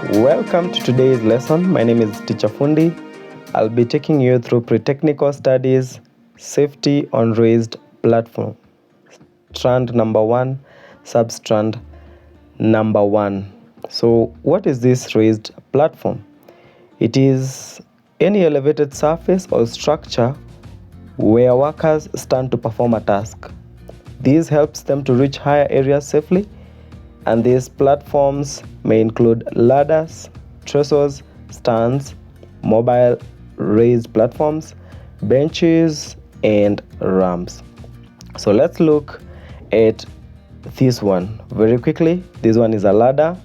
Welcome to today's lesson. My name is Teacher Fundi. I'll be taking you through pre-technical studies, safety on raised platform. Strand number 1, substrand number 1. So what is this raised platform? It is any elevated surface or structure where workers stand to perform a task. This helps them to reach higher areas safely, and these platforms may include ladders, trestles, stands, mobile raised platforms, benches, and ramps. So let's look at this one very quickly. This one is a ladder.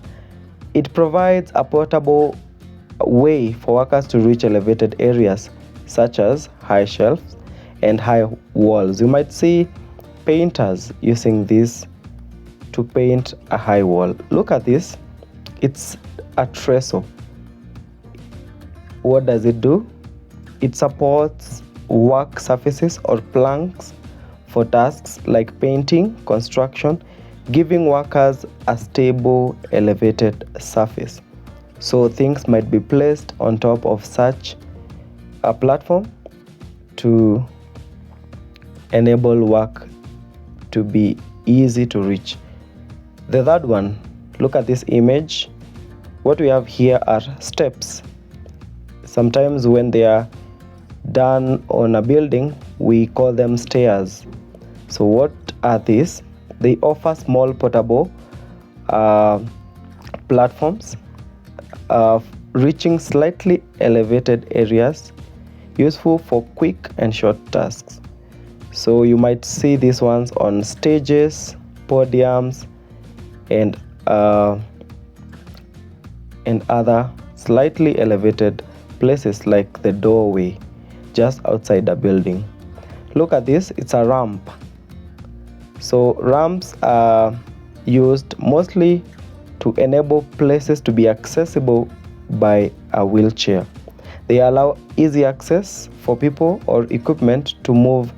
It provides a portable way for workers to reach elevated areas such as high shelves and high walls. You might see painters using this to paint a high wall. Look at this. It's a trestle. What does it do? It supports work surfaces or planks for tasks like painting, construction, giving workers a stable, elevated surface. So things might be placed on top of such a platform to enable work to be easy to reach. The third one, look at this image. What we have here are steps. Sometimes when they are done on a building, we call them stairs. So what are these? They offer small portable platforms reaching slightly elevated areas, useful for quick and short tasks. So you might see these ones on stages, podiums, and other slightly elevated places like the doorway just outside the building. Look at this, it's a ramp. So ramps are used mostly to enable places to be accessible by a wheelchair. They allow easy access for people or equipment to move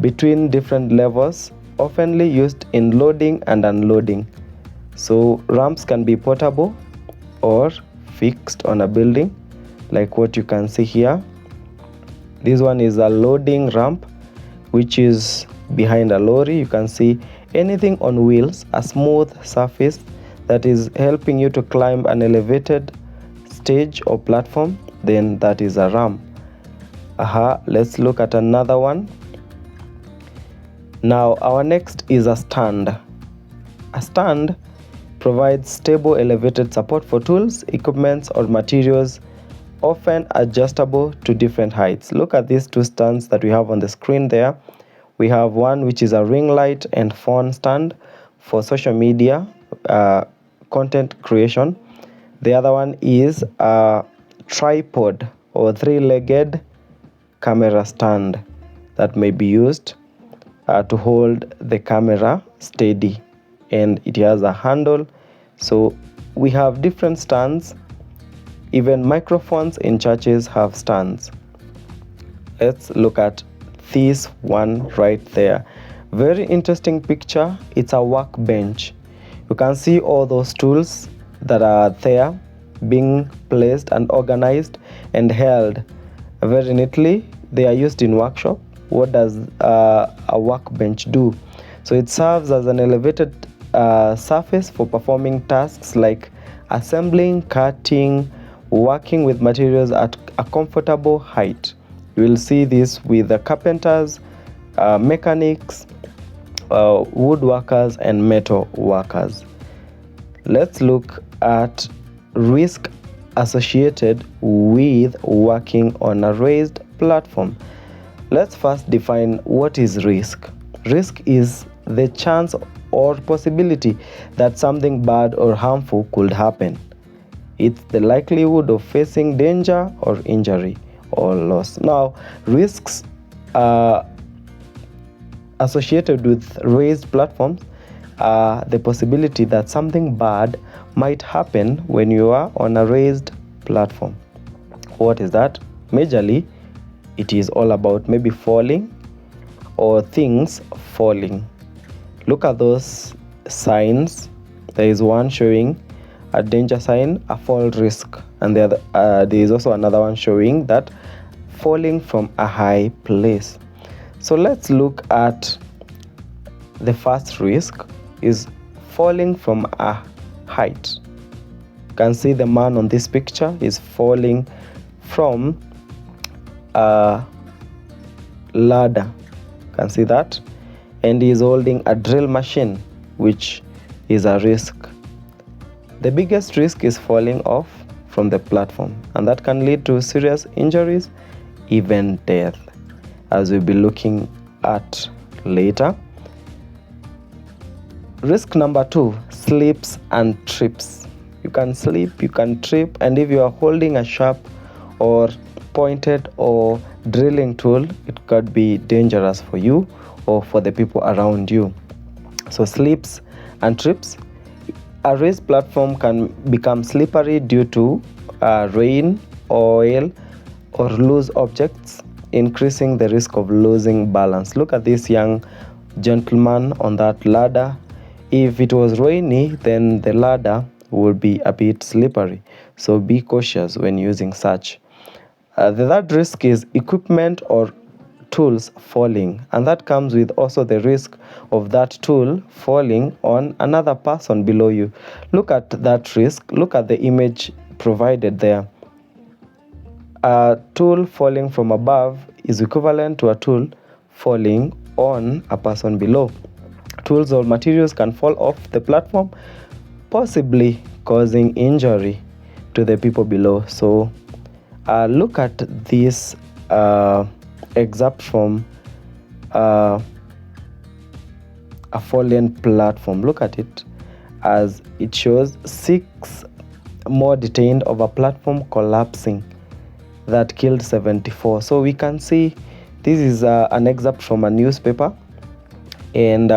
between different levels, often used in loading and unloading. So ramps can be portable or fixed on a building, like what you can see here. This one is a loading ramp, which is behind a lorry. You can see anything on wheels, a smooth surface that is helping you to climb an elevated stage or platform, then that is a ramp. Let's look at another one. Now our next is a stand. A stand provides stable elevated support for tools, equipments, or materials, often adjustable to different heights. Look at these two stands that we have on the screen there. We have one which is a ring light and phone stand for social media content creation. The other one is a tripod or three-legged camera stand that may be used to hold the camera steady, and it has a handle. So we have different stands. Even microphones in churches have stands. Let's look at this one right there. Very interesting picture. It's a workbench. You can see all those tools that are there being placed and organized and held very neatly. They are used in workshop. What does a workbench do? So it serves as an elevated surface for performing tasks like assembling, cutting, working with materials at a comfortable height. You will see this with the carpenters, mechanics, woodworkers, and metal workers. Let's look at risk associated with working on a raised platform. Let's first define what is risk. Risk is the chance or possibility that something bad or harmful could happen. It's the likelihood of facing danger or injury or loss. Now, risks associated with raised platforms are the possibility that something bad might happen when you are on a raised platform. What is that? Majorly, it is all about maybe falling or things falling. Look at those signs. There is one showing a danger sign, a fall risk, and there is also another one showing that falling from a high place. So let's look at the first risk, is falling from a height. You can see the man on this picture is falling from a ladder. You can see that, and he is holding a drill machine, which is a risk. The biggest risk is falling off from the platform, and that can lead to serious injuries, even death, as we'll be looking at later. Risk number 2, slips and trips. You can slip, you can trip, and if you are holding a sharp or pointed or drilling tool, it could be dangerous for you or for the people around you. So slips and trips. A raised platform can become slippery due to rain, oil, or loose objects, increasing the risk of losing balance. Look at this young gentleman on that ladder. If it was rainy, then the ladder would be a bit slippery. So be cautious when using such. The third risk is equipment or tools falling, and that comes with also the risk of that tool falling on another person below you. Look at that risk. Look at the image provided there. A tool falling from above is equivalent to a tool falling on a person below. Tools or materials can fall off the platform, possibly causing injury to the people below. So look at this excerpt from a fallen platform. Look at it, as it shows 6 more detained of a platform collapsing that killed 74. So we can see this is an excerpt from a newspaper, and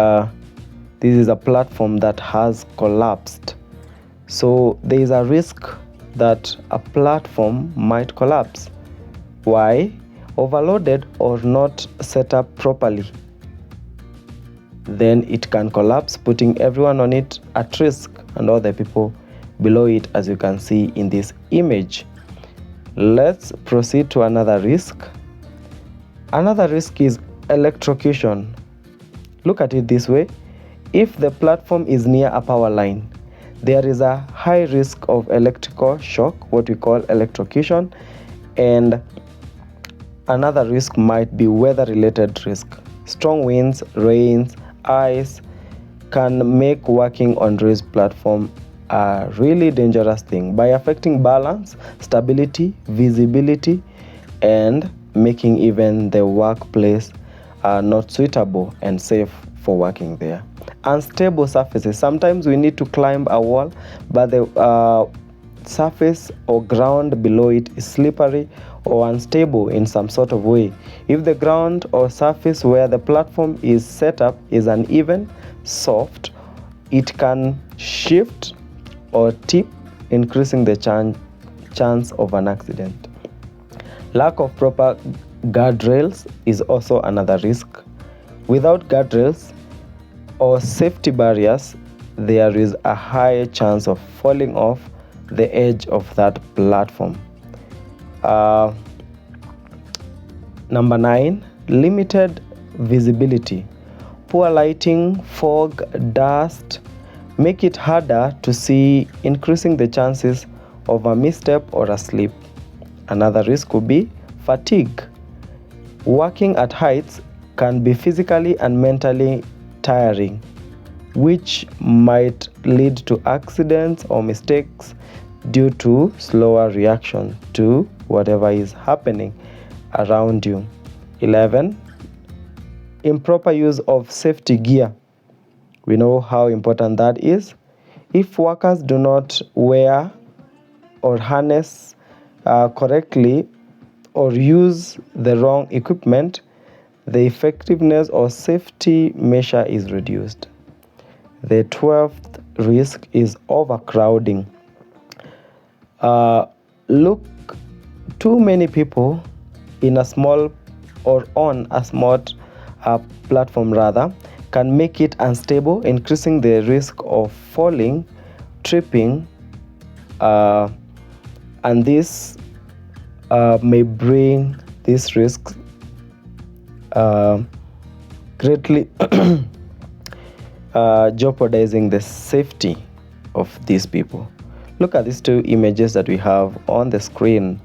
this is a platform that has collapsed. So there is a risk that a platform might collapse. Why? Overloaded or not set up properly. Then it can collapse, putting everyone on it at risk and all the people below it, as you can see in this image. Let's proceed to another risk. Another risk is electrocution. Look at it this way. If the platform is near a power line, there is a high risk of electrical shock, what we call electrocution, and another risk might be weather-related risk. Strong winds, rains, ice can make working on raised platform a really dangerous thing by affecting balance, stability, visibility, and making even the workplace not suitable and safe for working there. Unstable surfaces. Sometimes we need to climb a wall, but the surface or ground below it is slippery or unstable in some sort of way. If the ground or surface where the platform is set up is uneven, soft, it can shift or tip, increasing the chance of an accident. Lack of proper guardrails is also another risk. Without guardrails or safety barriers, there is a high chance of falling off the edge of that platform. Number 9, limited visibility. Poor lighting, fog, dust make it harder to see, increasing the chances of a misstep or a slip. Another risk could be fatigue. Working at heights can be physically and mentally tiring, which might lead to accidents or mistakes due to slower reaction to whatever is happening around you. 11, improper use of safety gear. We know how important that is. If workers do not wear or harness correctly or use the wrong equipment, the effectiveness or safety measure is reduced. The 12th risk is overcrowding. Look, too many people in a small or on a small platform rather can make it unstable, increasing the risk of falling, tripping, and this may bring these risks greatly jeopardizing the safety of these people. Look at these two images that we have on the screen.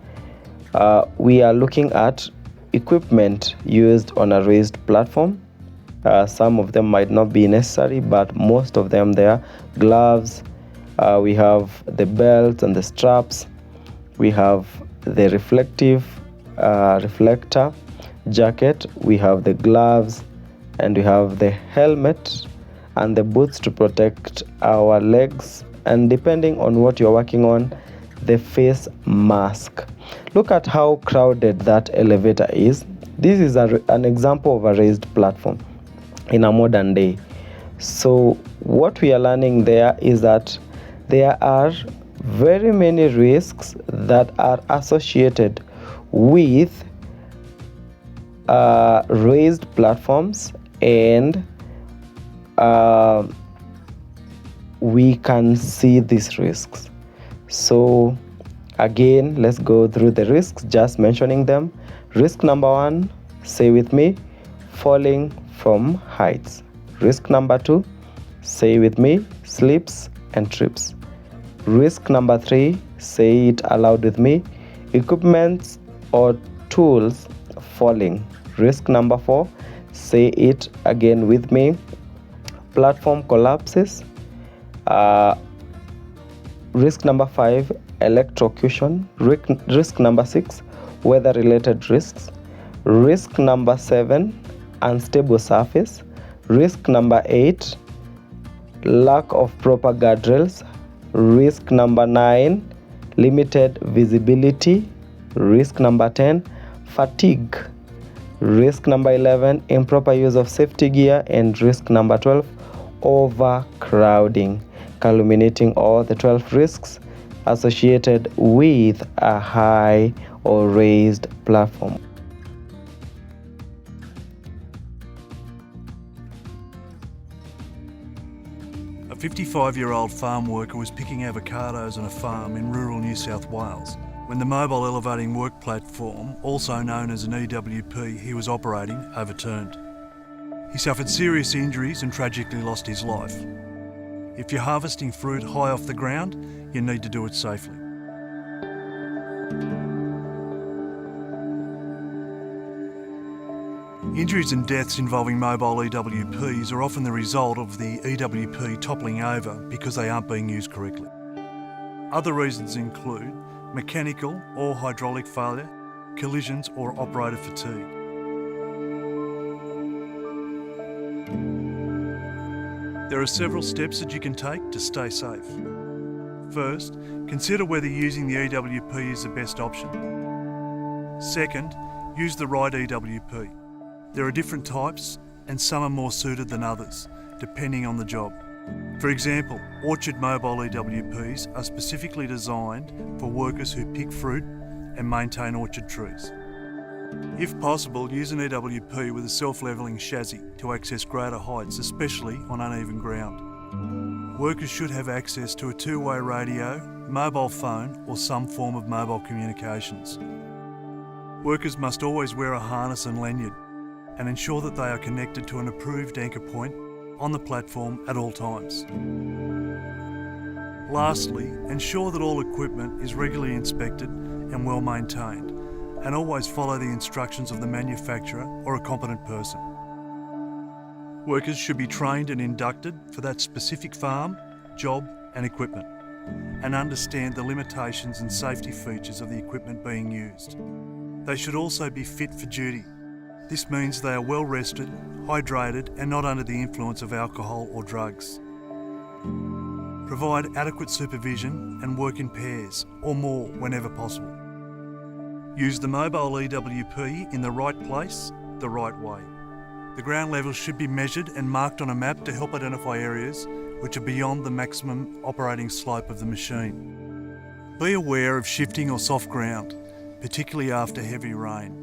We are looking at equipment used on a raised platform. Some of them might not be necessary, but most of them there. Gloves, we have the belts and the straps, we have the reflector jacket, we have the gloves, and we have the helmet and the boots to protect our legs, and depending on what you're working on, the face mask. Look at how crowded that elevator is. This is an example of a raised platform in a modern day. So what we are learning there is that there are very many risks that are associated with raised platforms, and we can see these risks. So again, let's go through the risks, just mentioning them. Risk number 1, say with me, falling from heights. Risk number 2, say with me, slips and trips. Risk number 3, say it aloud with me, equipment or tools falling. Risk number 4, say it again with me, platform collapses. Risk number 5, electrocution. Risk number 6, weather related risks. Risk number 7, unstable surface. Risk number 8, lack of proper guardrails. Risk number 9, limited visibility. Risk number 10, fatigue. Risk number 11, improper use of safety gear. And risk number 12, overcrowding, culminating all the 12 risks associated with a high or raised platform. A 55-year-old farm worker was picking avocados on a farm in rural New South Wales when the mobile elevating work platform, also known as an EWP, he was operating, overturned. He suffered serious injuries and tragically lost his life. If you're harvesting fruit high off the ground, you need to do it safely. Injuries and deaths involving mobile EWPs are often the result of the EWP toppling over because they aren't being used correctly. Other reasons include mechanical or hydraulic failure, collisions or operator fatigue. There are several steps that you can take to stay safe. First, consider whether using the EWP is the best option. Second, use the right EWP. There are different types and some are more suited than others, depending on the job. For example, orchard mobile EWPs are specifically designed for workers who pick fruit and maintain orchard trees. If possible, use an EWP with a self-levelling chassis to access greater heights, especially on uneven ground. Workers should have access to a two-way radio, mobile phone or some form of mobile communications. Workers must always wear a harness and lanyard and ensure that they are connected to an approved anchor point on the platform at all times. Lastly, ensure that all equipment is regularly inspected and well maintained, and always follow the instructions of the manufacturer or a competent person. Workers should be trained and inducted for that specific farm, job and equipment, and understand the limitations and safety features of the equipment being used. They should also be fit for duty. This means they are well rested, hydrated and not under the influence of alcohol or drugs. Provide adequate supervision and work in pairs or more whenever possible. Use the mobile EWP in the right place, the right way. The ground level should be measured and marked on a map to help identify areas which are beyond the maximum operating slope of the machine. Be aware of shifting or soft ground, particularly after heavy rain.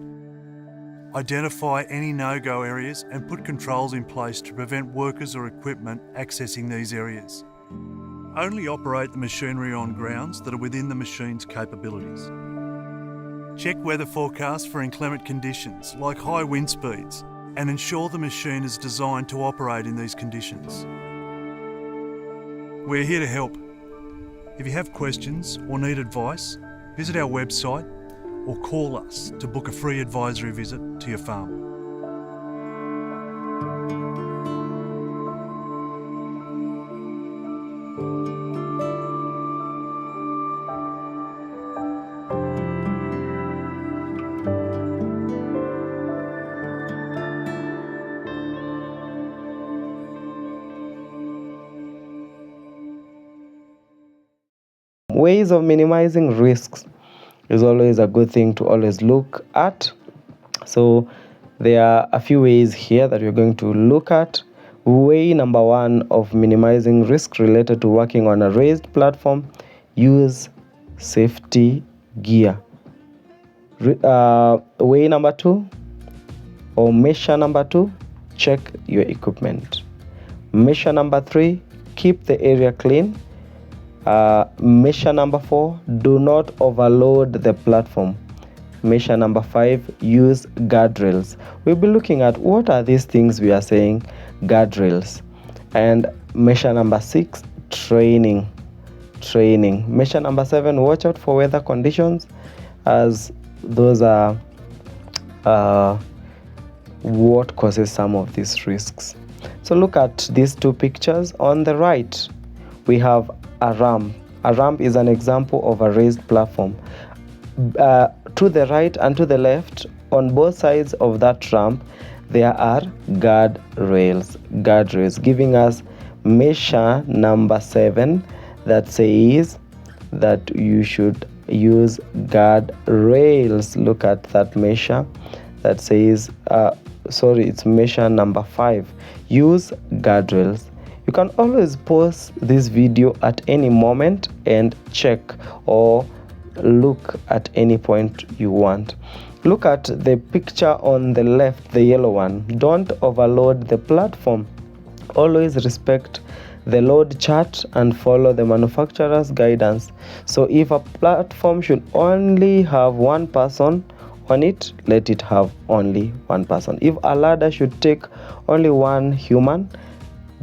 Identify any no-go areas and put controls in place to prevent workers or equipment accessing these areas. Only operate the machinery on grounds that are within the machine's capabilities. Check weather forecasts for inclement conditions like high wind speeds and ensure the machine is designed to operate in these conditions. We're here to help. If you have questions or need advice, visit our website or call us to book a free advisory visit to your farm. Ways of minimizing risks is always a good thing to always look at. So there are a few ways here that we're going to look at. Way number one of minimizing risk related to working on a raised platform: use safety gear. Way number two, or measure number two, check your equipment. Measure number three, keep the area clean. Measure number four, do not overload the platform. Measure number five, use guardrails. We'll be looking at what are these things we are saying, guardrails. And measure number six, training. Measure number seven, watch out for weather conditions, as those are what causes some of these risks. So look at these two pictures. On the right, we have a ramp. A ramp is an example of a raised platform. To the right and to the left, on both sides of that ramp, there are guardrails, giving us measure number 7 that says that you should use guardrails. Look at that measure that says, it's measure number 5. Use guardrails. You can always pause this video at any moment and check or look at any point you want. Look at the picture on the left, the yellow one. Don't overload the platform. Always respect the load chart and follow the manufacturer's guidance. So if a platform should only have one person on it, let it have only one person. If a ladder should take only one human,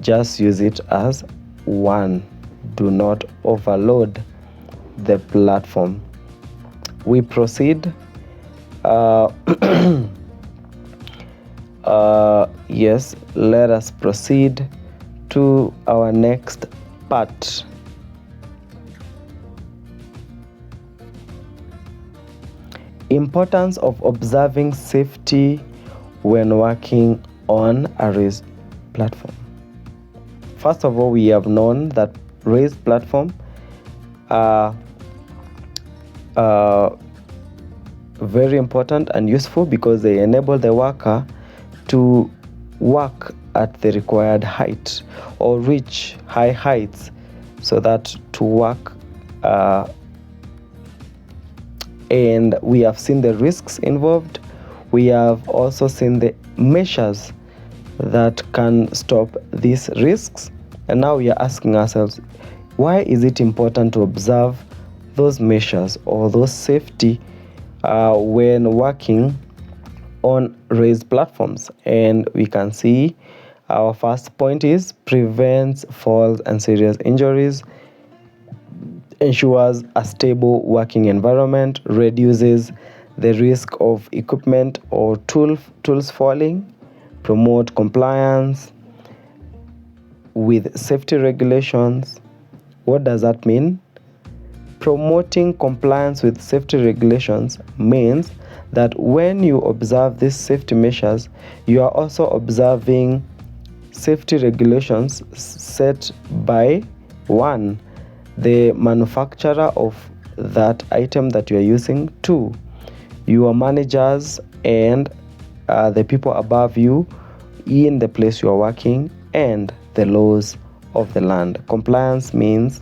just use it as one. Do not overload the platform. We proceed. Yes, let us proceed to our next part. Importance of observing safety when working on a raised platform. First of all, we have known that raised platform are very important and useful because they enable the worker to work at the required height or reach high heights, so that to work and we have seen the risks involved. We have also seen the measures that can stop these risks, and now we are asking ourselves, why is it important to observe those measures or those safety when working on raised platforms? And we can see our first point is prevents falls and serious injuries, ensures a stable working environment, reduces the risk of equipment or tools falling, promote compliance with safety regulations. What does that mean? Promoting compliance with safety regulations means that when you observe these safety measures, you are also observing safety regulations set by one, the manufacturer of that item that you are using; two, your managers and the people above you in the place you are working; and the laws of the land. Compliance means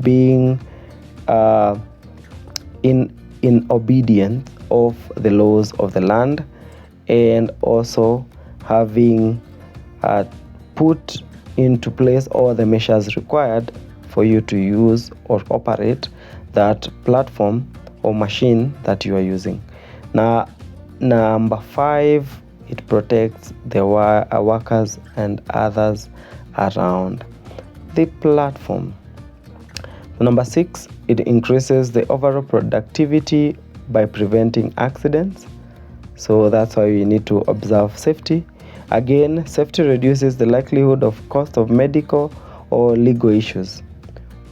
being in obedience of the laws of the land, and also having put into place all the measures required for you to use or operate that platform or machine that you are using. Now, number 5, it protects the workers and others around the platform. Number 6, it increases the overall productivity by preventing accidents. So that's why we need to observe safety. Again, safety reduces the likelihood of cost of medical or legal issues.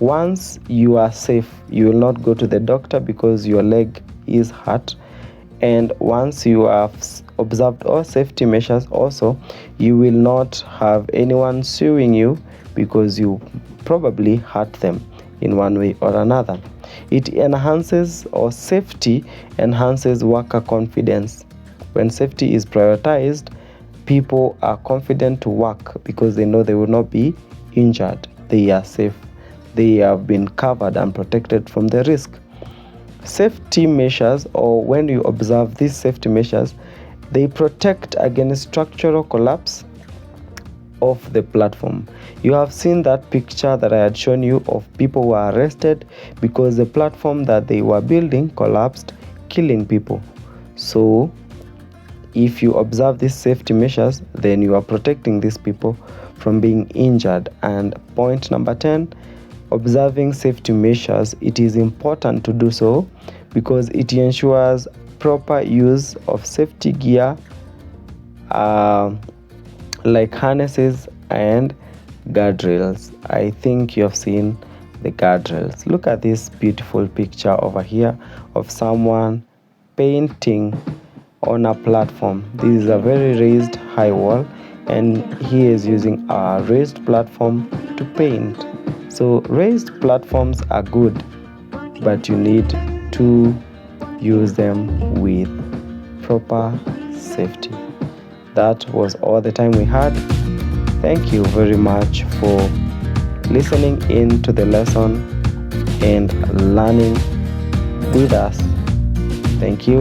Once you are safe, you will not go to the doctor because your leg is hurt. And once you have observed all safety measures also, you will not have anyone suing you because you probably hurt them in one way or another. It enhances, or safety enhances, worker confidence. When safety is prioritized, people are confident to work because they know they will not be injured. They are safe. They have been covered and protected from the risk. Safety measures, or when you observe these safety measures, they protect against structural collapse of the platform. You have seen that picture that I had shown you of people who were arrested because the platform that they were building collapsed, killing people. So if you observe these safety measures, then you are protecting these people from being injured. And point number 10, observing safety measures, it is important to do so because it ensures proper use of safety gear like harnesses and guardrails. I think you have seen the guardrails. Look at this beautiful picture over here of someone painting on a platform. This is a very raised high wall, and he is using a raised platform to paint. So raised platforms are good, but you need to use them with proper safety. That was all the time we had. Thank you very much for listening in to the lesson and learning with us. Thank you.